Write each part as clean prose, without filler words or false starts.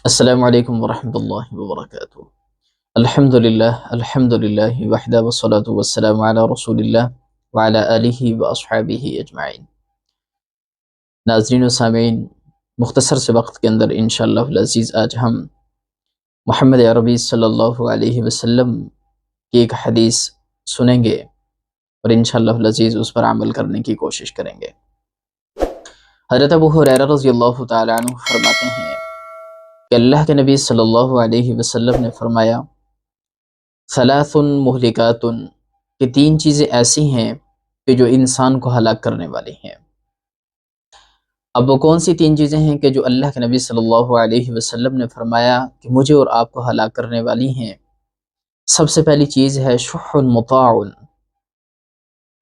السلام علیکم ورحمۃ اللہ وبرکاتہ۔ الحمد للہ وحدہ والصلاة والسلام علی رسول اللہ وعلی آلہ واصحابہ اجمعین۔ ناظرین و سامعین، مختصر سے وقت کے اندر انشاءاللہ العزیز آج ہم محمد عربی صلی اللہ علیہ وسلم کی ایک حدیث سنیں گے اور انشاءاللہ العزیز اس پر عمل کرنے کی کوشش کریں گے۔ حضرت ابو ہریرہ رضی اللہ تعالی عنہ فرماتے ہیں کہ اللہ کے نبی صلی اللہ علیہ وسلم نے فرمایا، ثلاث مہلکات، کہ تین چیزیں ایسی ہیں کہ جو انسان کو ہلاک کرنے والی ہیں۔ اب وہ کون سی تین چیزیں ہیں کہ جو اللہ کے نبی صلی اللہ علیہ وسلم نے فرمایا کہ مجھے اور آپ کو ہلاک کرنے والی ہیں؟ سب سے پہلی چیز ہے شح مطاع،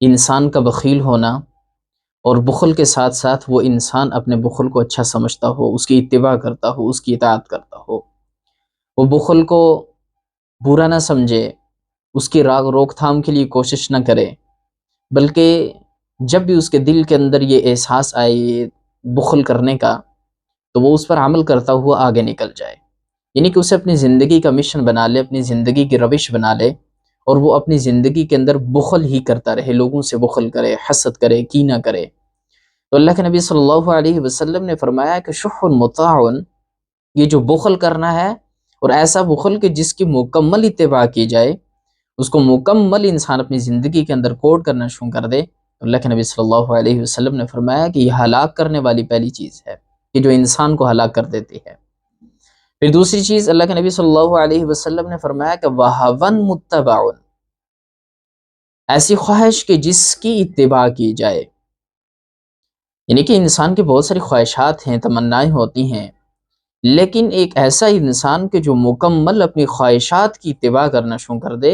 انسان کا بخیل ہونا، اور بخل کے ساتھ ساتھ وہ انسان اپنے بخل کو اچھا سمجھتا ہو، اس کی اتباع کرتا ہو، اس کی اطاعت کرتا ہو، وہ بخل کو برا نہ سمجھے، اس کی روک تھام کے لیے کوشش نہ کرے، بلکہ جب بھی اس کے دل کے اندر یہ احساس آئے یہ بخل کرنے کا، تو وہ اس پر عمل کرتا ہوا آگے نکل جائے، یعنی کہ اسے اپنی زندگی کا مشن بنا لے، اپنی زندگی کی روش بنا لے، اور وہ اپنی زندگی کے اندر بخل ہی کرتا رہے، لوگوں سے بخل کرے، حسد کرے، کینہ کرے۔ تو اللہ کے نبی صلی اللہ علیہ وسلم نے فرمایا کہ شح مطاع، یہ جو بخل کرنا ہے، اور ایسا بخل کہ جس کی مکمل اتباع کی جائے، اس کو مکمل انسان اپنی زندگی کے اندر کوڈ کرنا شروع کر دے، تو اللہ کے نبی صلی اللہ علیہ وسلم نے فرمایا کہ یہ ہلاک کرنے والی پہلی چیز ہے کہ جو انسان کو ہلاک کر دیتی ہے۔ پھر دوسری چیز اللہ کے نبی صلی اللہ علیہ وسلم نے فرمایا کہ وَهَوًا مُتَّبَعٌ، ایسی خواہش کہ جس کی اتباع کی جائے، یعنی کہ انسان کی بہت ساری خواہشات ہیں، تمنائیں ہوتی ہیں، لیکن ایک ایسا انسان کہ جو مکمل اپنی خواہشات کی اتباع کرنا شروع کر دے،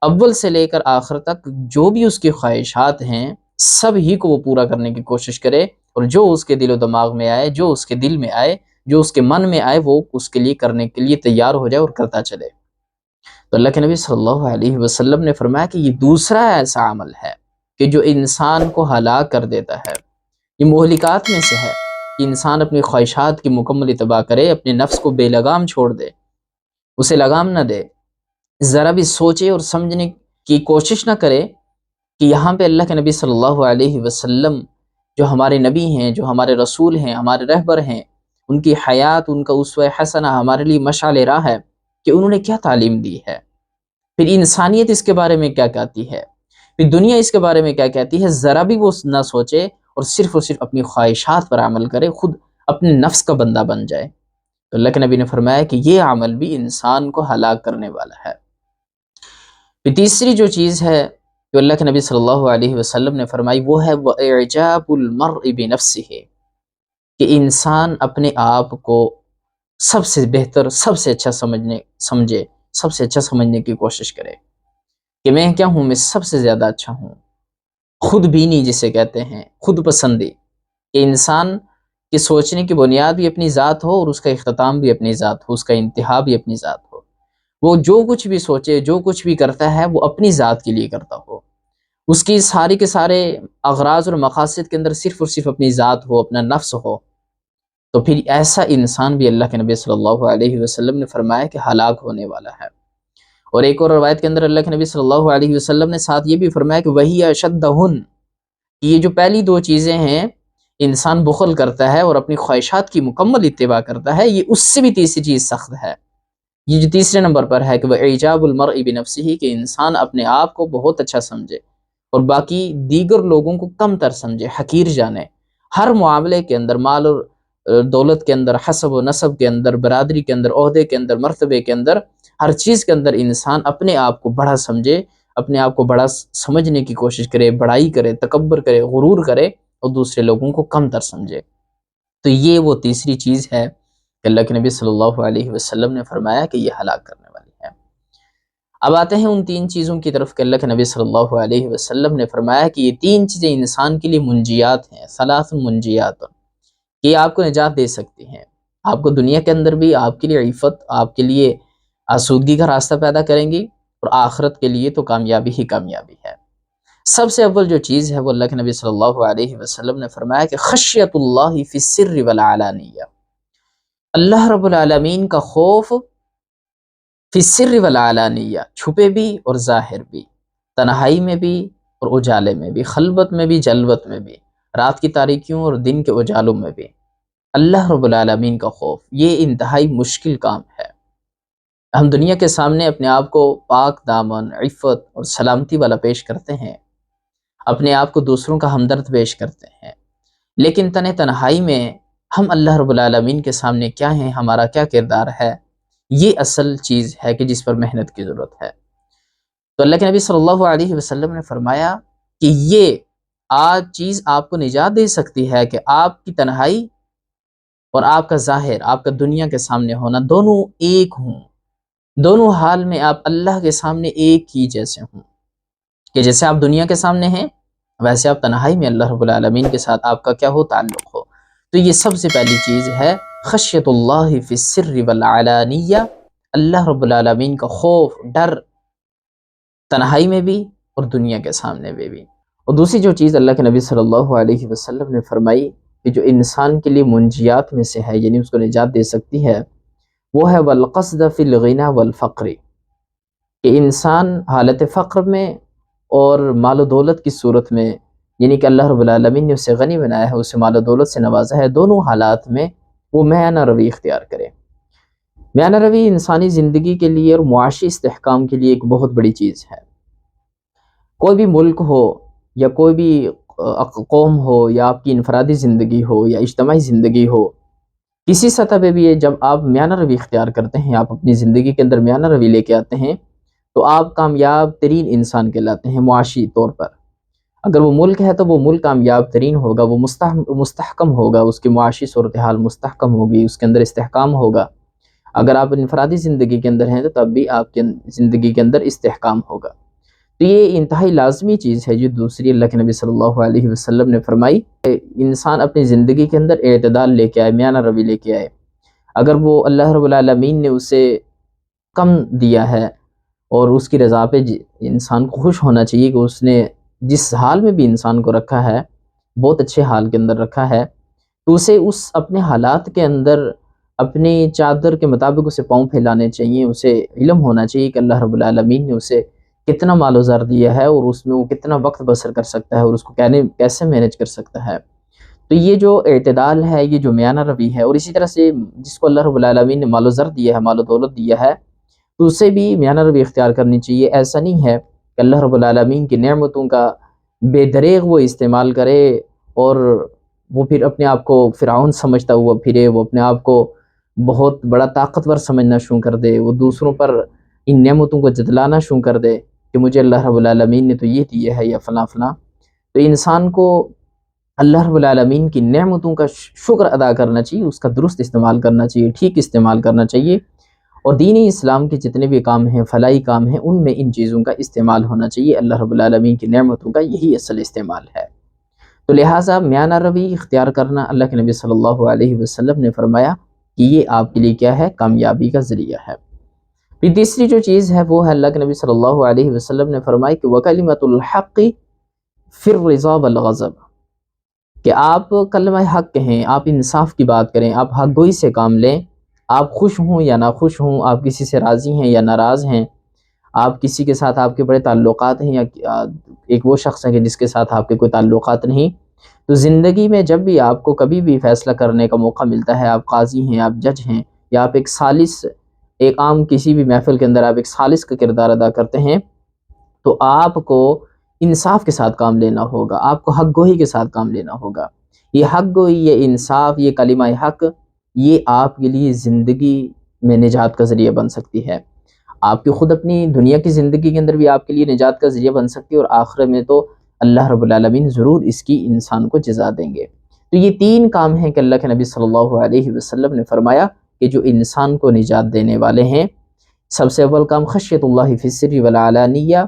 اول سے لے کر آخر تک جو بھی اس کی خواہشات ہیں سب ہی کو وہ پورا کرنے کی کوشش کرے، اور جو اس کے دل و دماغ میں آئے، جو اس کے دل میں آئے، جو اس کے من میں آئے، وہ اس کے لیے کرنے کے لیے تیار ہو جائے اور کرتا چلے۔ تو اللہ کے نبی صلی اللہ علیہ وسلم نے فرمایا کہ یہ دوسرا ایسا عمل ہے کہ جو انسان کو ہلاک کر دیتا ہے، یہ مہلکات میں سے ہے کہ انسان اپنی خواہشات کی مکمل اتباع کرے، اپنے نفس کو بے لگام چھوڑ دے، اسے لگام نہ دے، ذرا بھی سوچے اور سمجھنے کی کوشش نہ کرے کہ یہاں پہ اللہ کے نبی صلی اللہ علیہ وسلم جو ہمارے نبی ہیں، جو ہمارے رسول ہیں، ہمارے رہبر ہیں، ان کی حیات، ان کا اسوہ حسنہ ہمارے لیے مشعل راہ ہے کہ انہوں نے کیا تعلیم دی ہے، پھر انسانیت اس کے بارے میں کیا کہتی ہے، پھر دنیا اس کے بارے میں کیا کہتی ہے، ذرا بھی وہ نہ سوچے اور صرف اپنی خواہشات پر عمل کرے، خود اپنے نفس کا بندہ بن جائے۔ تو اللہ کے نبی نے فرمایا کہ یہ عمل بھی انسان کو ہلاک کرنے والا ہے۔ پھر تیسری جو چیز ہے جو اللہ کے نبی صلی اللہ علیہ وسلم نے فرمائی، وہ ہے وَإِعْجَابُ الْمَرْءِ بِنَفْسِهِ، کہ انسان اپنے آپ کو سب سے بہتر، سب سے اچھا سمجھے، سب سے اچھا سمجھنے کی کوشش کرے کہ میں کیا ہوں، میں سب سے زیادہ اچھا ہوں۔ خود بینی جسے کہتے ہیں، خود پسندی، کہ انسان کے سوچنے کی بنیاد بھی اپنی ذات ہو اور اس کا اختتام بھی اپنی ذات ہو، اس کا انتہا بھی اپنی ذات ہو، وہ جو کچھ بھی سوچے، جو کچھ بھی کرتا ہے وہ اپنی ذات کے لیے کرتا ہو، اس کی ساری کے سارے اغراض اور مقاصد کے اندر صرف اور صرف اپنی ذات ہو، اپنا نفس ہو، تو پھر ایسا انسان بھی اللہ کے نبی صلی اللہ علیہ وسلم نے فرمایا کہ ہلاک ہونے والا ہے۔ اور ایک اور روایت کے اندر اللہ کے نبی صلی اللہ علیہ وسلم نے ساتھ یہ بھی فرمایا کہ وہی اشدہن، یہ جو پہلی دو چیزیں ہیں، انسان بخل کرتا ہے اور اپنی خواہشات کی مکمل اتباع کرتا ہے، یہ اس سے بھی تیسری چیز سخت ہے، یہ جو تیسرے نمبر پر ہے کہ وَإِعْجَابُ الْمَرْءِ بِنَفْسِهِ، کہ انسان اپنے آپ کو بہت اچھا سمجھے اور باقی دیگر لوگوں کو کم تر سمجھے، حقیر جانے، ہر معاملے کے اندر، مال اور دولت کے اندر، حسب و نسب کے اندر، برادری کے اندر، عہدے کے اندر، مرتبے کے اندر، ہر چیز کے اندر انسان اپنے آپ کو بڑا سمجھے، اپنے آپ کو بڑا سمجھنے کی کوشش کرے، بڑائی کرے، تکبر کرے، غرور کرے، اور دوسرے لوگوں کو کم تر سمجھے۔ تو یہ وہ تیسری چیز ہے کہ اللہ کے نبی صلی اللہ علیہ وسلم نے فرمایا کہ یہ ہلاک کرنے والی ہے۔ اب آتے ہیں ان تین چیزوں کی طرف کہ اللہ کے نبی صلی اللہ علیہ وسلم نے فرمایا کہ یہ تین چیزیں انسان کے لیے منجیات ہیں، ثلاث منجیات، کہ یہ آپ کو نجات دے سکتی ہیں، آپ کو دنیا کے اندر بھی آپ کے لیے عفت، آپ کے لیے آسودگی کا راستہ پیدا کریں گی، اور آخرت کے لیے تو کامیابی ہی کامیابی ہے۔ سب سے اول جو چیز ہے وہ اللہ کے نبی صلی اللہ علیہ وسلم نے فرمایا کہ خشیت اللہ فی السر والعلانیہ، اللہ رب العالمین کا خوف فی السر والعلانیہ، چھپے بھی اور ظاہر بھی، تنہائی میں بھی اور اجالے میں بھی، خلوت میں بھی جلوت میں بھی، رات کی تاریکیوں اور دن کے اجالوں میں بھی، اللہ رب العالمین کا خوف یہ انتہائی مشکل کام ہے۔ ہم دنیا کے سامنے اپنے آپ کو پاک دامن، عفت اور سلامتی والا پیش کرتے ہیں، اپنے آپ کو دوسروں کا ہمدرد پیش کرتے ہیں، لیکن تنہائی میں ہم اللہ رب العالمین کے سامنے کیا ہیں، ہمارا کیا کردار ہے، یہ اصل چیز ہے کہ جس پر محنت کی ضرورت ہے۔ تو اللہ کے نبی صلی اللہ علیہ وسلم نے فرمایا کہ یہ آج چیز آپ کو نجات دے سکتی ہے کہ آپ کی تنہائی اور آپ کا ظاہر، آپ کا دنیا کے سامنے ہونا دونوں ایک ہوں، دونوں حال میں آپ اللہ کے سامنے ایک ہی جیسے ہوں، کہ جیسے آپ دنیا کے سامنے ہیں ویسے آپ تنہائی میں اللہ رب العالمین کے ساتھ آپ کا کیا ہو، تعلق ہو۔ تو یہ سب سے پہلی چیز ہے خشیت اللہ فی السر والعلانیہ، اللہ رب العالمین کا خوف، ڈر، تنہائی میں بھی اور دنیا کے سامنے میں بھی۔ اور دوسری جو چیز اللہ کے نبی صلی اللہ علیہ وسلم نے فرمائی کہ جو انسان کے لیے منجیات میں سے ہے، یعنی اس کو نجات دے سکتی ہے، وہ ہے والقصد فی الغنی والفقر، کہ انسان حالت فقر میں اور مال و دولت کی صورت میں، یعنی کہ اللہ رب العالمین نے اسے غنی بنایا ہے، اسے مال و دولت سے نوازا ہے، دونوں حالات میں وہ میانہ روی اختیار کرے۔ میانہ روی انسانی زندگی کے لیے اور معاشی استحکام کے لیے ایک بہت بڑی چیز ہے۔ کوئی بھی ملک ہو یا کوئی بھی قوم ہو یا آپ کی انفرادی زندگی ہو یا اجتماعی زندگی ہو، کسی سطح پہ بھی یہ جب آپ میانہ روی اختیار کرتے ہیں، آپ اپنی زندگی کے اندر میانہ روی لے کے آتے ہیں، تو آپ کامیاب ترین انسان کہلاتے ہیں معاشی طور پر۔ اگر وہ ملک ہے تو وہ ملک کامیاب ترین ہوگا، وہ مستحکم ہوگا، اس کی معاشی صورتحال مستحکم ہوگی، اس کے اندر استحکام ہوگا۔ اگر آپ انفرادی زندگی کے اندر ہیں تو تب بھی آپ کی زندگی کے اندر استحکام ہوگا۔ تو یہ انتہائی لازمی چیز ہے جو دوسری اللہ کے نبی صلی اللہ علیہ وسلم نے فرمائی کہ انسان اپنی زندگی کے اندر اعتدال لے کے آئے، میانہ روی لے کے آئے۔ اگر وہ اللہ رب العالمین نے اسے کم دیا ہے اور اس کی رضا پہ انسان کو خوش ہونا چاہیے کہ اس نے جس حال میں بھی انسان کو رکھا ہے، بہت اچھے حال کے اندر رکھا ہے، تو اسے اس اپنے حالات کے اندر اپنی چادر کے مطابق اسے پاؤں پھیلانے چاہیے، اسے علم ہونا چاہیے کہ اللہ رب العالمین نے اسے کتنا مال و زر دیا ہے اور اس میں وہ کتنا وقت بسر کر سکتا ہے اور اس کو کیسے مینج کر سکتا ہے۔ تو یہ جو اعتدال ہے، یہ جو میانہ روی ہے، اور اسی طرح سے جس کو اللہ رب العالمین نے مال و زر دیا ہے، مال و دولت دیا ہے، تو اسے بھی میانہ روی اختیار کرنی چاہیے۔ ایسا نہیں ہے کہ اللہ رب العالمین کی نعمتوں کا بے دریغ وہ استعمال کرے اور وہ پھر اپنے آپ کو فرعون سمجھتا ہوا پھرے، وہ اپنے آپ کو بہت بڑا طاقتور سمجھنا شروع کر دے، وہ دوسروں پر ان نعمتوں کو جتلانا شروع کر دے کہ مجھے اللہ رب العالمین نے تو یہ دیا ہے یا فلاں فلاں۔ تو انسان کو اللہ رب العالمین کی نعمتوں کا شکر ادا کرنا چاہیے، اس کا درست استعمال کرنا چاہیے، ٹھیک استعمال کرنا چاہیے، اور دین اسلام کے جتنے بھی کام ہیں، فلاحی کام ہیں، ان میں ان چیزوں کا استعمال ہونا چاہیے۔ اللہ رب العالمین کی نعمتوں کا یہی اصل استعمال ہے۔ تو لہٰذا میانہ روی اختیار کرنا، اللہ کے نبی صلی اللہ علیہ وسلم نے فرمایا کہ یہ آپ کے لیے کیا ہے، کامیابی کا ذریعہ ہے۔ پھر تیسری جو چیز ہے وہ ہے اللہ کے نبی صلی اللہ علیہ وسلم نے فرمایا کہ وَكَلِمَةُ الْحَقِّ فِي الرِّضَا وَالْغَضَبِ، کہ آپ کلمہ حق کہیں، آپ انصاف کی بات کریں، آپ حق گوئی سے کام لیں، آپ خوش ہوں یا ناخوش ہوں، آپ کسی سے راضی ہیں یا ناراض ہیں، آپ کسی کے ساتھ آپ کے بڑے تعلقات ہیں یا ایک وہ شخص ہے کہ جس کے ساتھ آپ کے کوئی تعلقات نہیں، تو زندگی میں جب بھی آپ کو کبھی بھی فیصلہ کرنے کا موقع ملتا ہے، آپ قاضی ہیں، آپ جج ہیں، یا آپ ایک ثالث، ایک عام کسی بھی محفل کے اندر آپ ایک ثالث کا کردار ادا کرتے ہیں، تو آپ کو انصاف کے ساتھ کام لینا ہوگا، آپ کو حق گوئی کے ساتھ کام لینا ہوگا۔ یہ حق گوئی، یہ انصاف، یہ کلمہ حق، یہ آپ کے لیے زندگی میں نجات کا ذریعہ بن سکتی ہے۔ آپ کی خود اپنی دنیا کی زندگی کے اندر بھی آپ کے لیے نجات کا ذریعہ بن سکتی ہے، اور آخرت میں تو اللہ رب العالمین ضرور اس کی انسان کو جزا دیں گے۔ تو یہ تین کام ہیں کہ اللہ کے نبی صلی اللہ علیہ وسلم نے فرمایا کہ جو انسان کو نجات دینے والے ہیں۔ سب سے اول کام خشیت اللہ فی السر والعلانیہ،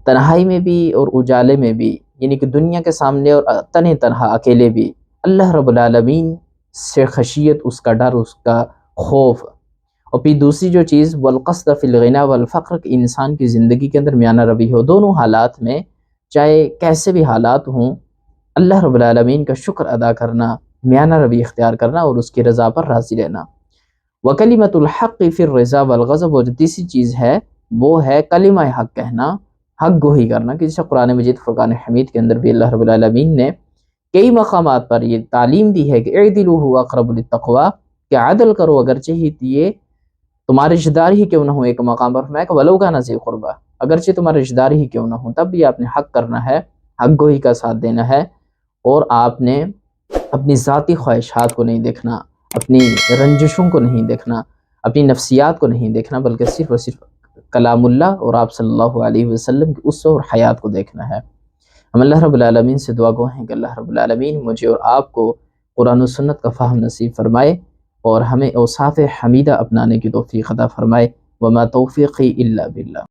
تنہائی میں بھی اور اجالے میں بھی، یعنی کہ دنیا کے سامنے اور تنہا اکیلے بھی اللہ رب العالمین سے خشیت، اس کا ڈر، اس کا خوف۔ اور پھر دوسری جو چیز والقصد فی الغنی والفقر، کہ انسان کی زندگی کے اندر میانہ روی ہو، دونوں حالات میں چاہے کیسے بھی حالات ہوں، اللہ رب العالمین کا شکر ادا کرنا، میانہ روی اختیار کرنا اور اس کی رضا پر راضی رہنا۔ وَكَلِمَةُ الْحَقِّ فِي الرِّضَا وَالْغَضَبِ، اور تیسری چیز ہے وہ ہے کلمہ حق کہنا، حق گوئی کرنا، کہ جیسے قرآن مجید فرقان حمید کے اندر بھی اللہ رب العالمین نے کئی مقامات پر یہ تعلیم دی ہے کہ اعدلوا هو اقرب للتقوی، کہ عدل کرو اگرچہ یہ تمہارے رشتہ دار ہی کیوں نہ ہو۔ ایک مقام پر فرمایا کہ ولو کان ذی قربیٰ، اگرچہ تمہارے رشتہ دار ہی کیوں نہ ہو، تب بھی آپ نے حق کرنا ہے، حق گوئی کا ساتھ دینا ہے، اور آپ نے اپنی ذاتی خواہشات کو نہیں دیکھنا، اپنی رنجشوں کو نہیں دیکھنا، اپنی نفسیات کو نہیں دیکھنا، بلکہ صرف اور صرف کلام اللہ اور آپ صلی اللہ علیہ وسلم کی اسوہ اور حیات کو دیکھنا ہے۔ ہم اللہ رب العالمین سے دعا گو ہیں کہ اللہ رب العالمین مجھے اور آپ کو قرآن و سنت کا فہم نصیب فرمائے، اور ہمیں اوصاف حمیدہ اپنانے کی توفیق عطا فرمائے۔ وما توفیقی الا باللہ۔